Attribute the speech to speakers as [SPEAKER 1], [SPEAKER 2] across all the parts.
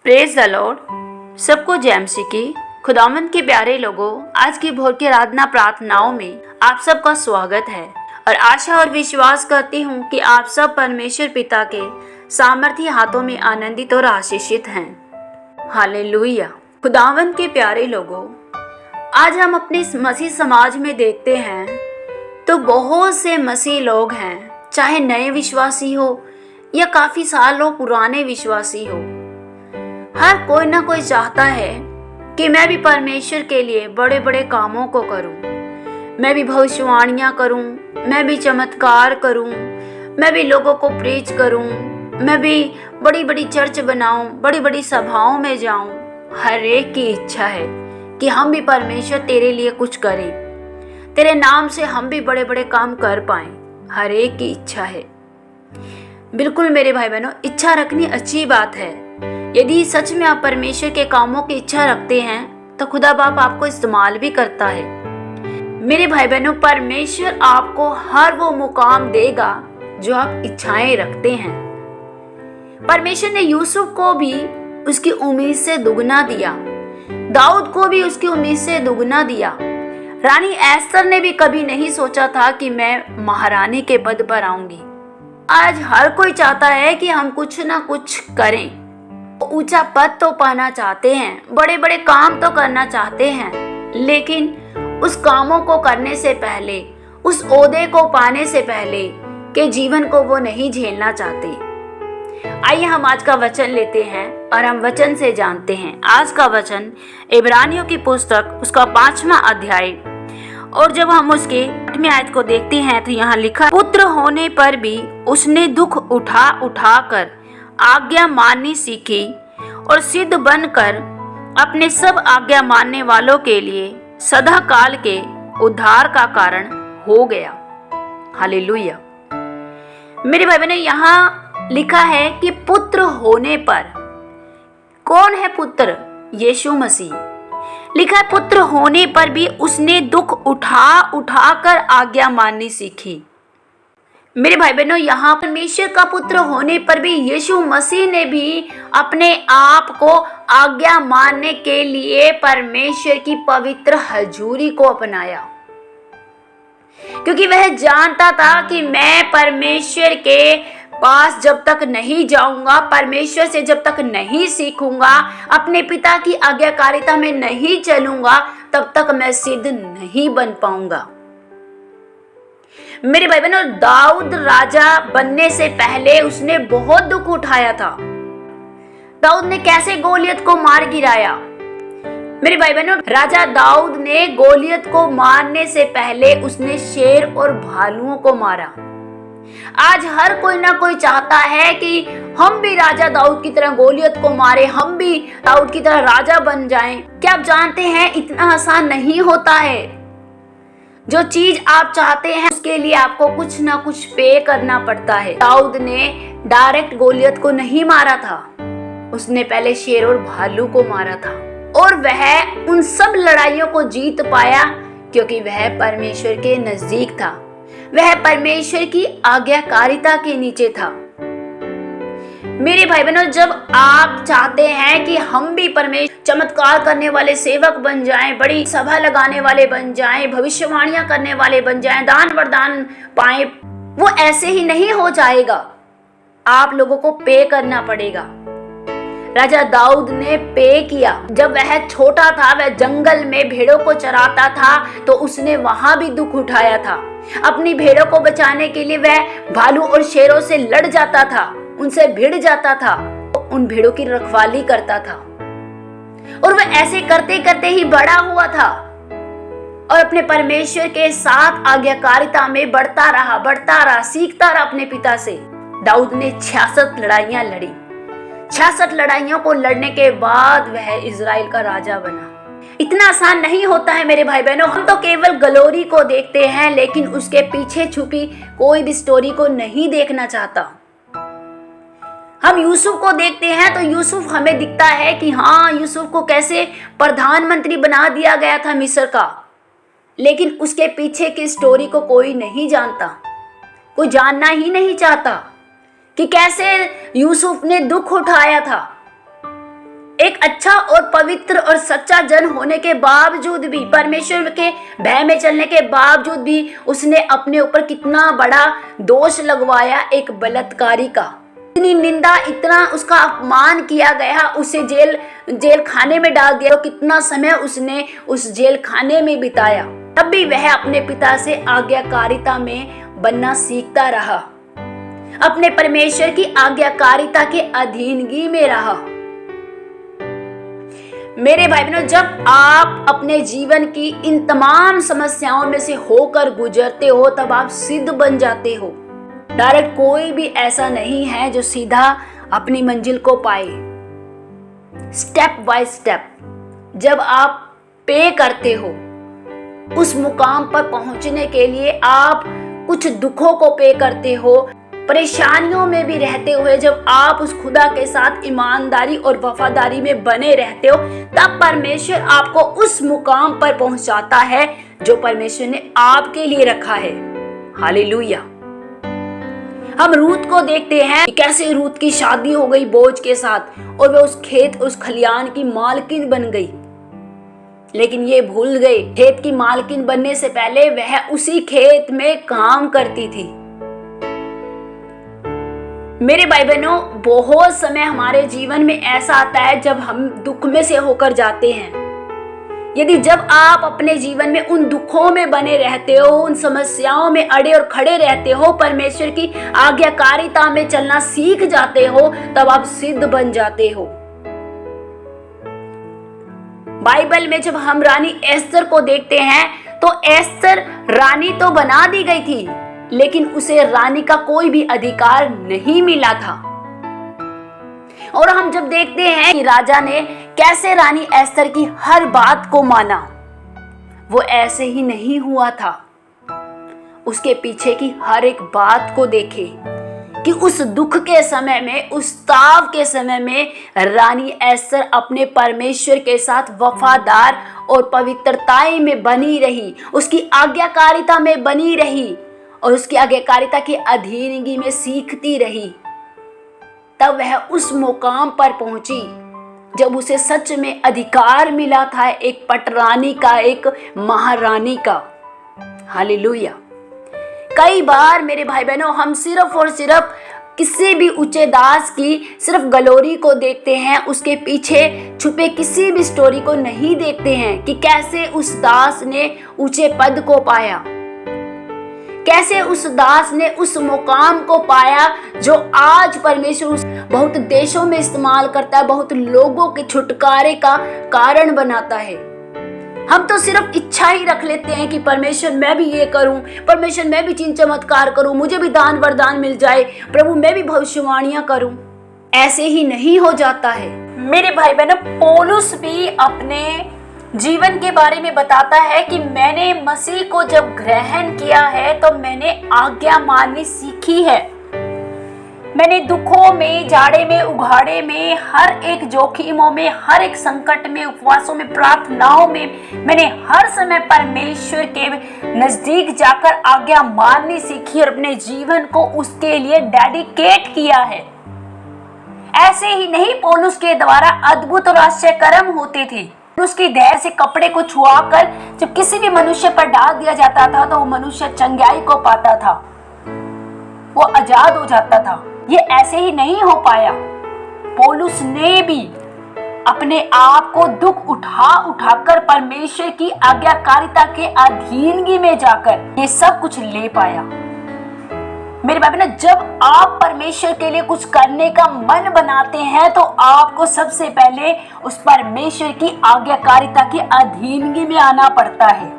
[SPEAKER 1] Praise the Lord. सबको जय मसीह की। खुदावंद के प्यारे लोगों, आज की भोर की आराधना प्रार्थनाओं में आप सबका स्वागत है और आशा और विश्वास करती हूँ कि आप सब परमेश्वर पिता के सामर्थी हाथों में आनंदित और आशीषित हैं। हालेलुया। खुदावंद के प्यारे लोगों, आज हम अपने मसीह समाज में देखते हैं तो बहुत से मसीह लोग हैं, चाहे नए विश्वासी हो या काफी सालों पुराने विश्वासी हो। हर कोई ना कोई चाहता है कि मैं भी परमेश्वर के लिए बड़े बड़े कामों को करूं, मैं भी भविष्यवाणियां करूं, मैं भी चमत्कार करूं, मैं भी लोगों को प्रीच करूं, मैं भी बड़ी बड़ी चर्च बनाऊं, बड़ी बड़ी सभाओं में जाऊं। हर एक की इच्छा है कि हम भी परमेश्वर तेरे लिए कुछ करें, तेरे नाम से हम भी बड़े बड़े काम कर पाएं। हर एक की इच्छा है। बिल्कुल मेरे भाई बहनों, इच्छा रखनी अच्छी बात है। यदि सच में आप परमेश्वर के कामों की इच्छा रखते हैं तो खुदा बाप आपको इस्तेमाल भी करता है। मेरे भाई बहनों, परमेश्वर आपको हर वो मुकाम देगा जो आप इच्छाएं रखते हैं। परमेश्वर ने यूसुफ को भी उसकी उम्मीद से दुगना दिया, दाऊद को भी उसकी उम्मीद से दुगना दिया। रानी एस्तर ने भी कभी नहीं सोचा था कि मैं महारानी के पद पर आऊंगी। आज हर कोई चाहता है कि हम कुछ ना कुछ करें, ऊंचा पद तो पाना चाहते हैं, बड़े बड़े काम तो करना चाहते हैं, लेकिन उस कामों को करने से पहले, उस ओहदे को पाने से पहले के जीवन को वो नहीं झेलना चाहते। आइए हम आज का वचन लेते हैं और हम वचन से जानते हैं। आज का वचन इब्रानियों की पुस्तक उसका 5वां अध्याय, और जब हम उसके 8वें आयत को देखते हैं तो यहाँ लिखा, पुत्र होने पर भी उसने दुख उठा उठा कर आज्ञा माननी सीखी और सिद्ध बनकर अपने सब आज्ञा मानने वालों के लिए सदा काल के उद्धार का कारण हो गया। हालेलुया। मेरे भाई बहनों, यहाँ लिखा है कि पुत्र होने पर, कौन है पुत्र? यीशु मसीह। लिखा है पुत्र होने पर भी उसने दुख उठा उठा कर आज्ञा माननी सीखी। मेरे भाई बहनों, यहाँ परमेश्वर का पुत्र होने पर भी यीशु मसीह ने भी अपने आप को आज्ञा मानने के लिए परमेश्वर की पवित्र हजूरी को अपनाया, क्योंकि वह जानता था कि मैं परमेश्वर के पास जब तक नहीं जाऊंगा, परमेश्वर से जब तक नहीं सीखूंगा, अपने पिता की आज्ञाकारिता में नहीं चलूंगा, तब तक मैं सिद्ध नहीं बन पाऊंगा। मेरे भाई बहनों, दाऊद राजा बनने से पहले उसने बहुत दुख उठाया था। दाऊद ने कैसे गोलियत को मार गिराया? मेरे भाई बहनों, राजा दाऊद ने गोलियत को मारने से पहले उसने शेर और भालुओं को मारा। आज हर कोई ना कोई चाहता है कि हम भी राजा दाऊद की तरह गोलियत को मारे, हम भी दाऊद की तरह राजा बन जाएं। क्या आप जानते हैं, इतना आसान नहीं होता है। जो चीज आप चाहते हैं उसके लिए आपको कुछ ना कुछ पे करना पड़ता है। दाऊद ने डायरेक्ट गोलियत को नहीं मारा था, उसने पहले शेर और भालू को मारा था, और वह उन सब लड़ाइयों को जीत पाया क्योंकि वह परमेश्वर के नजदीक था, वह परमेश्वर की आज्ञाकारिता के नीचे था। मेरे भाई बहनों, जब आप चाहते हैं कि हम भी परमेश्वर चमत्कार करने वाले सेवक बन जाएं, बड़ी सभा लगाने वाले बन जाएं, भविष्यवाणियां करने वाले बन जाएं, दान वरदान पाएं, वो ऐसे ही नहीं हो जाएगा। आप लोगों को पे करना पड़ेगा। राजा दाऊद ने पे किया। जब वह छोटा था, वह जंगल में भेड़ों को चराता था, तो उसने वहां भी दुख उठाया था। अपनी भेड़ों को बचाने के लिए वह भालू और शेरों से लड़ जाता था, उनसे भिड़ जाता था, उन भेड़ों की रखवाली करता था, और वह ऐसे करते करते ही बड़ा हुआ था और अपने परमेश्वर के साथ आज्ञाकारिता में बढ़ता रहा, सीखता रहा अपने पिता से। दाऊद ने 66 लड़ाइयां लड़ी। 66 लड़ाइयों को लड़ने के बाद वह इजराइल का राजा बना। इतना आसान नहीं होता है मेरे भाई बहनों। हम तो केवल ग्लोरी को देखते हैं, लेकिन उसके पीछे छुपी कोई भी स्टोरी को नहीं देखना चाहता। हम यूसुफ को देखते हैं तो यूसुफ हमें दिखता है कि हाँ, यूसुफ को कैसे प्रधानमंत्री बना दिया गया था मिस्र का, लेकिन उसके पीछे की स्टोरी को कोई नहीं जानता, कोई जानना ही नहीं चाहता कि कैसे यूसुफ ने दुख उठाया था, एक अच्छा और पवित्र और सच्चा जन होने के बावजूद भी, परमेश्वर के भय में चलने के बावजूद भी उसने अपने ऊपर कितना बड़ा दोष लगवाया, एक बलात्कारी का। इतनी निंदा, इतना उसका अपमान किया गया, उसे जेल खाने में डाल दिया। तो कितना समय उसने उस जेल खाने में बिताया, तब भी वह अपने पिता से आज्ञाकारिता में बनना सीखता रहा, अपने परमेश्वर की आज्ञाकारिता के अधीनगी में रहा। मेरे भाई बहनों, जब आप अपने जीवन की इन तमाम समस्याओं में से होकर गुजरते हो तब आप सिद्ध बन जाते हो। डायरेक्ट कोई भी ऐसा नहीं है जो सीधा अपनी मंजिल को पाए। स्टेप बाय स्टेप जब आप पे करते हो, उस मुकाम पर पहुंचने के लिए आप कुछ दुखों को पे करते हो, परेशानियों में भी रहते हुए जब आप उस खुदा के साथ ईमानदारी और वफादारी में बने रहते हो, तब परमेश्वर आपको उस मुकाम पर पहुंचाता है जो परमेश्वर ने आपके लिए रखा है। हालेलुया। हम रूत को देखते हैं कि कैसे रूत की शादी हो गई बोझ के साथ और वह उस खेत, उस खलियान की मालकिन बन गई। लेकिन ये भूल गई, खेत की मालकिन बनने से पहले वह उसी खेत में काम करती थी। मेरे भाई बहनों, बहुत समय हमारे जीवन में ऐसा आता है जब हम दुख में से होकर जाते हैं। यदि जब आप अपने जीवन में उन दुखों में बने रहते हो, उन समस्याओं में अड़े और खड़े रहते हो, परमेश्वर की आज्ञाकारिता में चलना सीख जाते हो, तब आप सिद्ध बन जाते हो। बाइबल में जब हम रानी एस्तर को देखते हैं तो एस्तर रानी तो बना दी गई थी, लेकिन उसे रानी का कोई भी अधिकार नहीं मिला था। और हम जब देखते हैं कि राजा ने कैसे रानी एस्तर की हर बात को माना, वो ऐसे ही नहीं हुआ था। उसके पीछे की हर एक बात को देखे कि उस दुख के समय में, उस ताव के समय में रानी एस्तर अपने परमेश्वर के साथ वफादार और पवित्रताई में बनी रही, उसकी आज्ञाकारिता में बनी रही और उसकी आज्ञाकारिता की अधीनगी में सीखती रही। तब वह उस मुकाम पर पहुंची जब उसे सच में अधिकार मिला था, एक पटरानी का, एक महारानी का। हालेलुया। कई बार मेरे भाई बहनों, हम सिर्फ और सिर्फ किसी भी ऊंचे दास की सिर्फ गलोरी को देखते हैं, उसके पीछे छुपे किसी भी स्टोरी को नहीं देखते हैं कि कैसे उस दास ने ऊंचे पद को पाया, कैसे उस दास ने उस मुकाम को पाया जो आज परमेश्वर बहुत देशों में इस्तेमाल करता है, बहुत लोगों के छुटकारे का कारण बनाता है। हम तो सिर्फ इच्छा ही रख लेते हैं कि परमेश्वर मैं भी ये करूं, परमेश्वर मैं भी चिन्ह चमत्कार करूं, मुझे भी दान वरदान मिल जाए, प्रभु मैं भी भविष्यवाणियां करूं। ऐसे ही नहीं हो जाता है। मेरे भाई बहनों, पौलुस भी अपने जीवन के बारे में बताता है कि मैंने मसीह को जब ग्रहण किया है तो मैंने आज्ञा माननी सीखी है। मैंने दुखों में, जाड़े में, उघाड़े में, हर एक जोखिमों में, हर एक संकट में, उपवासों में, प्रार्थनाओं में मैंने हर समय परमेश्वर के नजदीक जाकर आज्ञा माननी सीखी और अपने जीवन को उसके लिए डेडिकेट किया है। ऐसे ही नहीं, पौलुस के द्वारा अद्भुत और आश्चर्य कर्म होते थे। उसकी धैर्य से कपड़े को छुआकर जब किसी भी मनुष्य पर डाल दिया जाता था तो वो मनुष्य चंगाई को पाता था, वो आजाद हो जाता था। ये ऐसे ही नहीं हो पाया। पौलुस ने भी अपने आप को दुख उठाकर परमेश्वर की आज्ञाकारिता के अधीनगी में जाकर ये सब कुछ ले पाया। मेरे भाई बहनों, जब आप परमेश्वर के लिए कुछ करने का मन बनाते हैं तो आपको सबसे पहले उस परमेश्वर की आज्ञाकारिता की अधीनगी में आना पड़ता है।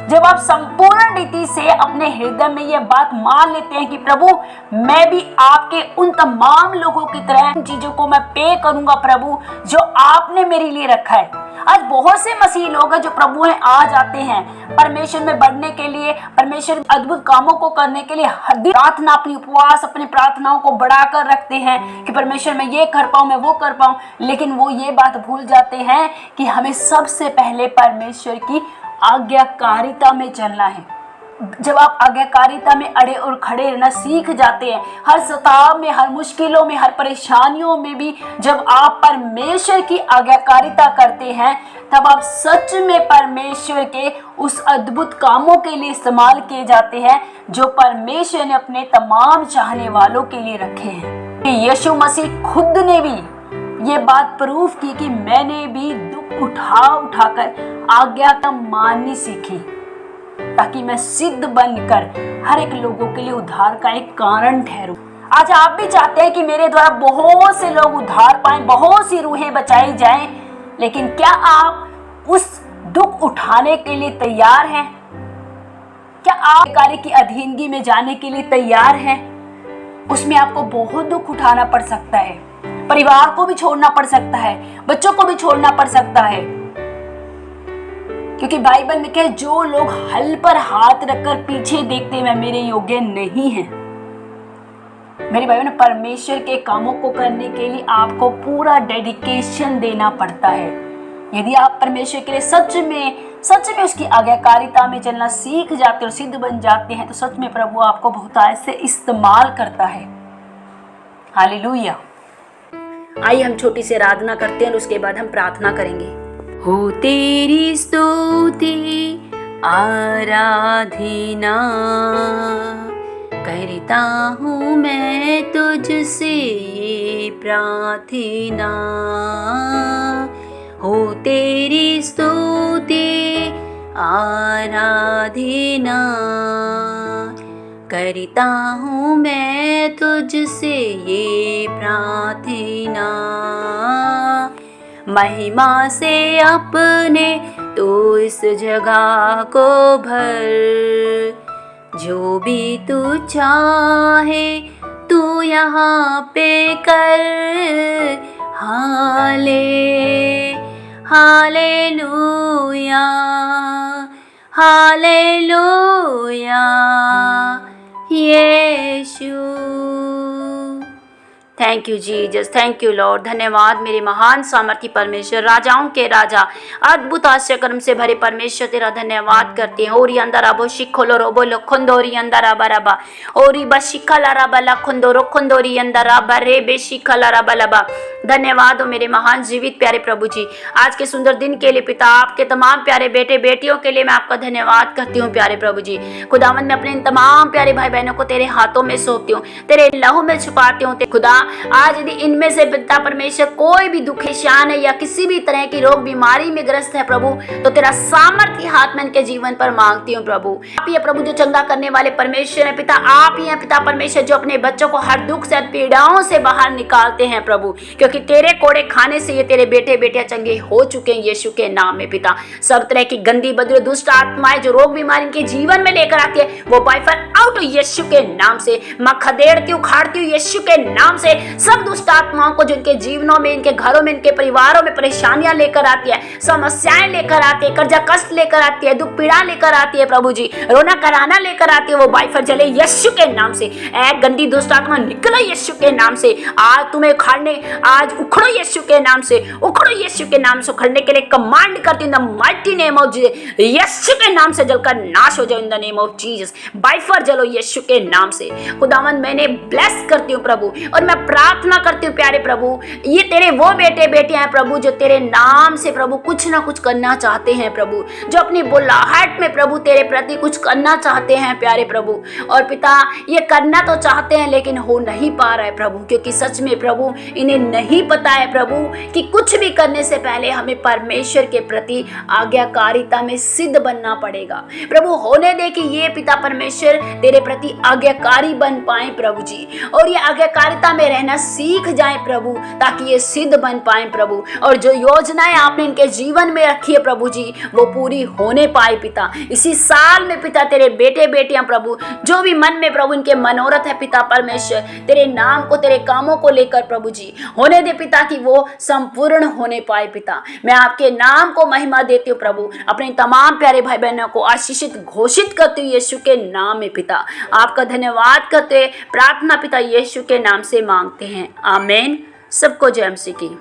[SPEAKER 1] जब आप संपूर्ण रीति से अपने हृदय में यह बात मान लेते हैं कि प्रभु मैं भी आपके उन तमाम लोगों की तरह इन चीजों को मैं पे करूंगा प्रभु, जो आपने मेरे लिए रखा है। आज बहुत से मसीह लोग हैं जो प्रभु हैं, आ जाते हैं परमेश्वर में बढ़ने के लिए, परमेश्वर अद्भुत कामों को करने के लिए हर दिन प्रार्थना, अपनी उपवास, अपनी प्रार्थनाओं को बढ़ाकर रखते हैं कि परमेश्वर मैं ये कर पाऊं, मैं वो कर पाऊं, लेकिन वो ये बात भूल जाते हैं कि हमें सबसे पहले परमेश्वर की आज्ञाकारिता में चलना है। जब आप आज्ञाकारिता में अड़े और खड़े रहना सीख जाते हैं, हर सताव में, हर मुश्किलों में, हर परेशानियों में भी जब आप परमेश्वर की आज्ञाकारिता करते हैं, तब आप सच में परमेश्वर के उस अद्भुत कामों के लिए इस्तेमाल किए जाते हैं जो परमेश्वर ने अपने तमाम चाहने वालों के लिए रखे हैं। यीशु मसीह खुद ने भी ये बात प्रूफ की कि मैंने भी दुख उठाकर आज्ञा का माननी सीखी, ताकि मैं सिद्ध बनकर हर एक लोगों के लिए उद्धार का एक कारण ठहरूं। आज आप भी चाहते हैं कि मेरे द्वारा बहुत से लोग उद्धार पाएं, बहुत सी रूहें बचाई जाएं, लेकिन क्या आप उस दुख उठाने के लिए तैयार हैं? क्या आप कार्य की अधीनगी में जाने के लिए तैयार हैं? उसमें आपको बहुत दुख उठाना पड़ सकता है, परिवार को भी छोड़ना पड़ सकता है, बच्चों को भी छोड़ना पड़ सकता है, क्योंकि बाइबल में कहे जो लोग हल पर हाथ रखकर पीछे देखते हैं मेरे योग्य नहीं हैं। मेरी भाइयों ने परमेश्वर के कामों को करने के लिए आपको पूरा डेडिकेशन देना पड़ता है। यदि आप परमेश्वर के लिए सच में उसकी आज्ञाकारिता में चलना सीख जाते और सिद्ध बन जाते हैं, तो सच में प्रभु आपको बहुत ऐसे इस्तेमाल करता है। हालेलुया। आइए हम छोटी सी आराधना करते हैं और उसके बाद हम प्रार्थना करेंगे। हो तेरी स्तुति आराधना करता हूँ मैं तुझसे प्रार्थना, हो तेरी स्तुति आराधना करता हूँ मैं तुझसे ये प्रार्थना, महिमा से अपने तो इस जगह को भर, जो भी तू चाहे तू यहाँ पे कर। Hallelujah hallelujah Yeshu. Thank you Jesus, thank you Lord. धन्यवाद मेरे महान सामर्थी परमेश्वर, राजाओं के राजा, अद्भुत आश्चर्य कर्म से भरे परमेश्वर, तेरा धन्यवाद करते हैं। ओरी अंदर अबो शिखोलो रोबो लखुंदोरी अंदर अबरबा ओरी बशिखला रबा लखुंदो रोखुंदोरी अंदर अबरे बेशिखला रबा लबा। धन्यवाद हो मेरे महान जीवित प्यारे प्रभु जी, आज के सुंदर दिन के लिए पिता, आपके तमाम प्यारे बेटे बेटियों के लिए मैं आपका धन्यवाद करती हूँ प्यारे प्रभु जी। खुदावंद मैं अपने इन तमाम प्यारे भाई बहनों को तेरे हाथों में सौंपती हूँ, तेरे लहू में छुपाती हूँ। खुदा आज यदि इनमें से पिता परमेश्वर कोई भी दुख शान है या किसी भी तरह की रोग बीमारी में ग्रस्त है प्रभु, तो तेरा सामर्थ्य हाथ में इनके जीवन पर मांगती हूँ प्रभु। आप ही है प्रभु जो चंगा करने वाले परमेश्वर है पिता, आप ही है पिता परमेश्वर जो अपने बच्चों को हर दुख से पीड़ाओं से बाहर निकालते हैं प्रभु, क्योंकि तेरे कोड़े खाने से ये तेरे बेटे बेटियां चंगे हो चुके हैं यीशु के नाम में पिता। सब तरह की गंदी बदले दुष्ट आत्माएं जो रोग बीमारी इनके जीवन में लेकर आती है वो बाय फायर आउट यीशु के नाम से मैं खदेड़ती हूँ, उखाड़ती हूँ यीशु के नाम से। सब दुष्ट आत्माओं को जिनके जीवनों में, इनके घरों में, इनके परिवारों में परेशानियां लेकर आती है, समस्याएं लेकर आती है, कर्जा कष्ट लेकर आती है, दुख पीड़ा लेकर आती है प्रभु जी, रोना कराना लेकर आती है, वो बाय फायर जले यीशु के नाम से। ऐ गंदी दुष्ट आत्मा निकलो यीशु के नाम से, आज तुम्हें उखाड़ने, आज उखड़ो यीशु के नाम से, उखड़ो यीशु के नाम से। उखड़ने के लिए कमांड करती हूं in the mighty name of Jesus, Yeshu के नाम से जलकर नाश हो जाओ in the name of Jesus. By fire जलो यीशु के नाम से। खुदावंद मैंने ब्लेस करती हूँ प्रभु, और मैं प्रार्थना करती हूँ प्यारे प्रभु, ये तेरे वो बेटे बेटियां हैं प्रभु जो तेरे नाम से प्रभु कुछ ना कुछ करना चाहते हैं प्रभु, जो अपनी बुलाहट में प्रभु तेरे प्रति कुछ करना चाहते हैं प्यारे प्रभु। और पिता ये करना तो चाहते हैं लेकिन हो नहीं पा रहा है प्रभु, क्योंकि सच में प्रभु इन्हें नहीं पता है प्रभु कि कुछ भी करने से पहले हमें परमेश्वर के प्रति आज्ञाकारिता में सिद्ध बनना पड़ेगा प्रभु। होने दे कि ये पिता परमेश्वर तेरे प्रति आज्ञाकारी बन पाए प्रभु जी, और ये आज्ञाकारिता में रहना सीख जाए प्रभु, ताकि ये सिद्ध बन पाए प्रभु, और जो योजनाएं आपने इनके जीवन में रखी है प्रभु जी वो पूरी होने पाए पिता। इसी साल में पिता तेरे बेटे बेटियां प्रभु जो भी मन में प्रभु इनके मनोरथ है पिता परमेश्वर, तेरे नाम को, तेरे कामों को लेकर प्रभु जी होने दे पिता कि वो संपूर्ण होने पाए पिता। मैं आपके नाम को महिमा देती हूँ प्रभु, अपने तमाम प्यारे भाई बहनों को आशीषित घोषित करती हूँ यीशु के नाम में पिता। आपका धन्यवाद करते प्रार्थना पिता यीशु के नाम से मांगते हैं, आमीन। सबको जय मसीह की।